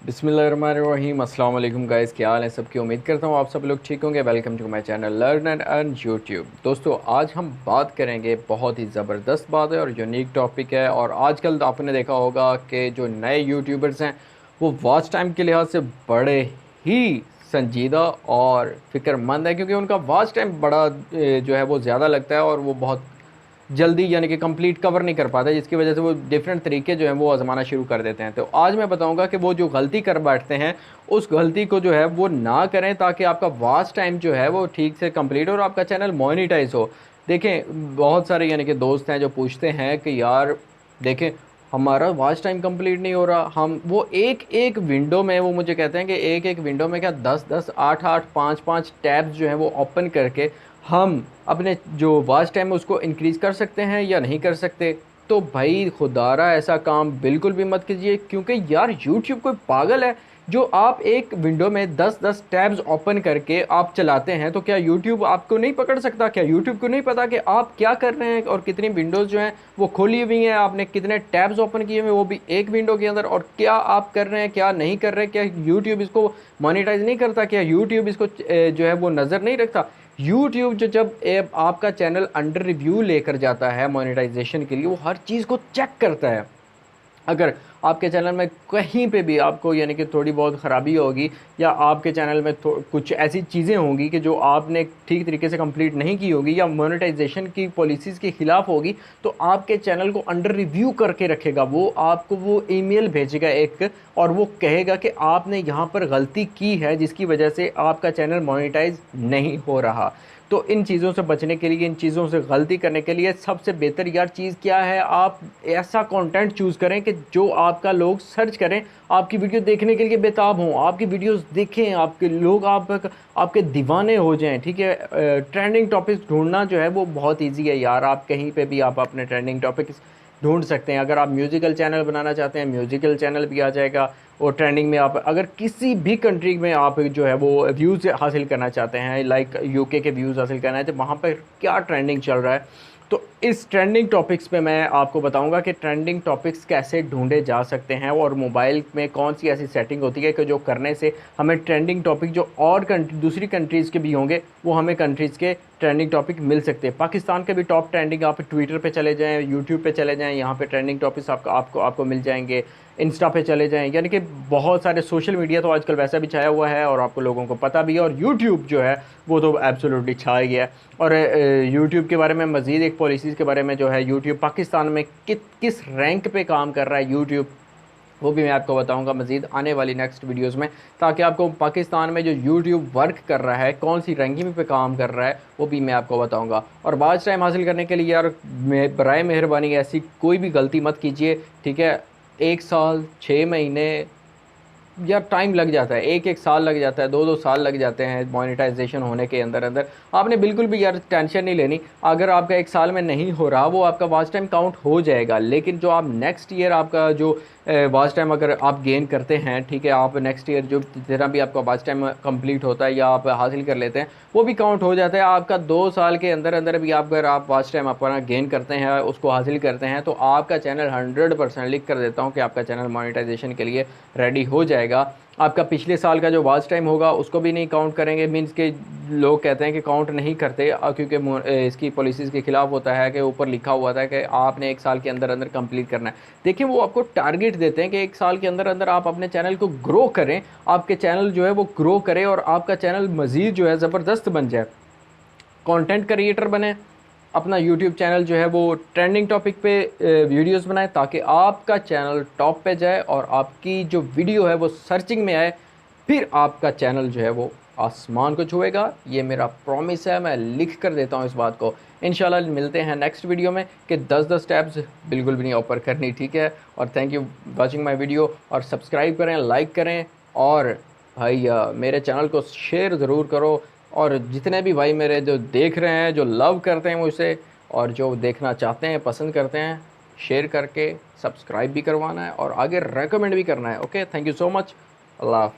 बिस्मिल्लाहिर्रहमानिर्रहीम। अस्सलाम वालेकुम गाइस, क्या हाल है सबकी। उम्मीद करता हूँ आप सब लोग ठीक होंगे। Welcome to my channel learn and earn YouTube. दोस्तों आज हम बात करेंगे, बहुत ही ज़बरदस्त बात है और यूनिक टॉपिक है। और आजकल आपने देखा होगा कि जो नए यूट्यूबर्स हैं वो वॉच टाइम के लिहाज से बड़े ही संजीदा और फ़िक्रमंद है, क्योंकि उनका वॉच टाइम बड़ा जो है वो ज़्यादा लगता है और वो बहुत जल्दी यानी कि कंप्लीट कवर नहीं कर पाते, जिसकी वजह से वो डिफरेंट तरीके जो हैं वो आजमाना शुरू कर देते हैं। तो आज मैं बताऊंगा कि वो जो गलती कर बैठते हैं उस गलती को जो है वो ना करें, ताकि आपका वॉच टाइम जो है वो ठीक से कंप्लीट हो और आपका चैनल मोनेटाइज हो। देखें, बहुत सारे यानी कि दोस्त हैं जो पूछते हैं कि यार देखें हमारा वॉच टाइम कंप्लीट नहीं हो रहा। हम वो एक एक विंडो में वो मुझे कहते हैं कि एक एक विंडो में क्या 10-10, 8-8, 5-5 टैब्स जो हैं वो ओपन करके हम अपने जो वॉच टाइम है उसको इंक्रीज़ कर सकते हैं या नहीं कर सकते। तो भाई खुदारा ऐसा काम बिल्कुल भी मत कीजिए, क्योंकि यार यूट्यूब कोई पागल है जो आप एक विंडो में 10-10 टैब्स ओपन करके आप चलाते हैं। तो क्या यूट्यूब आपको नहीं पकड़ सकता? क्या यूट्यूब को नहीं पता कि आप क्या कर रहे हैं और कितनी विंडोज़ जो हैं वो खोली हुई हैं, आपने कितने टैब्स ओपन किए हुए, वो भी एक विंडो के अंदर, और क्या आप कर रहे हैं क्या नहीं कर रहे? क्या यूट्यूब इसको मोनेटाइज नहीं करता? क्या यूट्यूब इसको जो है वो नज़र नहीं रखता? यूट्यूब जो जब आपका चैनल अंडर रिव्यू लेकर जाता है मोनेटाइजेशन के लिए, वो हर चीज़ को चेक करता है। अगर आपके चैनल में कहीं पे भी आपको यानी कि थोड़ी बहुत ख़राबी होगी, या आपके चैनल में कुछ ऐसी चीज़ें होंगी कि जो आपने ठीक तरीके से कंप्लीट नहीं की होगी, या मोनेटाइजेशन की पॉलिसीज़ के ख़िलाफ़ होगी, तो आपके चैनल को अंडर रिव्यू करके रखेगा। वो आपको वो ईमेल भेजेगा एक, और वो कहेगा कि आपने यहाँ पर गलती की है जिसकी वजह से आपका चैनल मोनेटाइज नहीं हो रहा। तो इन चीज़ों से बचने के लिए, इन चीज़ों से गलती करने के लिए सबसे बेहतर यार चीज़ क्या है, आप ऐसा कंटेंट चूज़ करें कि जो आपका लोग सर्च करें, आपकी वीडियो देखने के लिए बेताब हों, आपकी वीडियोस देखें, आपके लोग आपके दीवाने हो जाएं। ठीक है, ट्रेंडिंग टॉपिक्स ढूंढना जो है वो बहुत ईजी है यार। आप कहीं पे भी आप अपने ट्रेंडिंग टॉपिक्स ढूंढ सकते हैं। अगर आप म्यूज़िकल चैनल बनाना चाहते हैं, म्यूज़िकल चैनल भी आ जाएगा। और ट्रेंडिंग में आप अगर किसी भी कंट्री में आप जो है वो व्यूज़ हासिल करना चाहते हैं, लाइक यूके के व्यूज़ हासिल करना है, तो वहाँ पर क्या ट्रेंडिंग चल रहा है, तो इस ट्रेंडिंग टॉपिक्स पे मैं आपको बताऊंगा कि ट्रेंडिंग टॉपिक्स कैसे ढूंढे जा सकते हैं, और मोबाइल में कौन सी ऐसी सेटिंग होती है कि जो करने से हमें ट्रेंडिंग टॉपिक जो और दूसरी कंट्रीज़ के भी होंगे वो हमें कंट्रीज़ के ट्रेंडिंग टॉपिक मिल सकते हैं। पाकिस्तान के भी टॉप ट्रेंडिंग, आप ट्विटर पे चले जाएं, यूट्यूब पे चले जाएं, यहाँ पे ट्रेंडिंग टॉपिक्स आपको मिल जाएंगे। इंस्टा पे चले जाएं, यानी कि बहुत सारे सोशल मीडिया तो आजकल वैसा भी छाया हुआ है और आपको लोगों को पता भी है। और यूट्यूब जो है वो तो एब्सोल्युटली छा गया है। और यूट्यूब के बारे में मज़ीद एक पॉलिसीज़ के बारे में जो है, यूट्यूब पाकिस्तान में किस रैंक पे काम कर रहा है यूट्यूब, वो भी मैं आपको बताऊंगा मज़ीद आने वाली नेक्स्ट वीडियोस में, ताकि आपको पाकिस्तान में जो यूट्यूब वर्क कर रहा है, कौन सी रैंकिंग पे काम कर रहा है, वो भी मैं आपको बताऊंगा। और वॉच टाइम हासिल करने के लिए यार बराए मेहरबानी ऐसी कोई भी गलती मत कीजिए। ठीक है, 1 साल 6 महीने यार टाइम लग जाता है, एक साल लग जाता है, 2 साल लग जाते हैं मोनेटाइजेशन होने के अंदर अंदर। आपने बिल्कुल भी यार टेंशन नहीं लेनी। अगर आपका 1 साल में नहीं हो रहा, वो आपका वॉच टाइम काउंट हो जाएगा। लेकिन जो आप नेक्स्ट ईयर आपका जो वॉच टाइम अगर आप गेन करते हैं, ठीक है, आप नेक्स्ट ईयर जो जितना भी आपका वॉच टाइम कंप्लीट होता है या आप हासिल कर लेते हैं, वो भी काउंट हो जाता है। आपका 2 साल के अंदर अंदर भी अगर आप वॉच टाइम अपना गेन करते हैं, उसको हासिल करते हैं, तो आपका चैनल 100% लिख कर देता हूँ कि आपका चैनल मोनेटाइजेशन के लिए रेडी हो जाएगा। आपका पिछले साल का जो वॉच टाइम होगा उसको भी नहीं काउंट करेंगे। मीन्स के लोग कहते हैं कि काउंट नहीं करते, क्योंकि इसकी पॉलिसीज़ के खिलाफ होता है कि ऊपर लिखा हुआ था कि आपने 1 साल के अंदर अंदर कंप्लीट करना है। देखिए, वो आपको टारगेट देते हैं कि 1 साल के अंदर अंदर आप अपने चैनल को ग्रो करें, आपके चैनल जो है वो ग्रो करे और आपका चैनल मज़ीद जो है ज़बरदस्त बन जाए, कंटेंट क्रिएटर बने, अपना यूट्यूब चैनल जो है वो ट्रेंडिंग टॉपिक पे वीडियोस बनाए, ताकि आपका चैनल टॉप पे जाए और आपकी जो वीडियो है वो सर्चिंग में आए, फिर आपका चैनल जो है वो आसमान को छुएगा। ये मेरा प्रॉमिस है, मैं लिख कर देता हूँ इस बात को। इंशाल्लाह मिलते हैं नेक्स्ट वीडियो में कि 10-10 टैब्स बिल्कुल भी नहीं ओपन करनी। ठीक है, और thank you watching my video, और सब्सक्राइब करें, लाइक करें, और भाई मेरे चैनल को शेयर ज़रूर करो। और जितने भी भाई मेरे जो देख रहे हैं, जो लव करते हैं मुझसे, और जो देखना चाहते हैं, पसंद करते हैं, शेयर करके सब्सक्राइब भी करवाना है और आगे रेकमेंड भी करना है। Okay, thank you so much. Allah.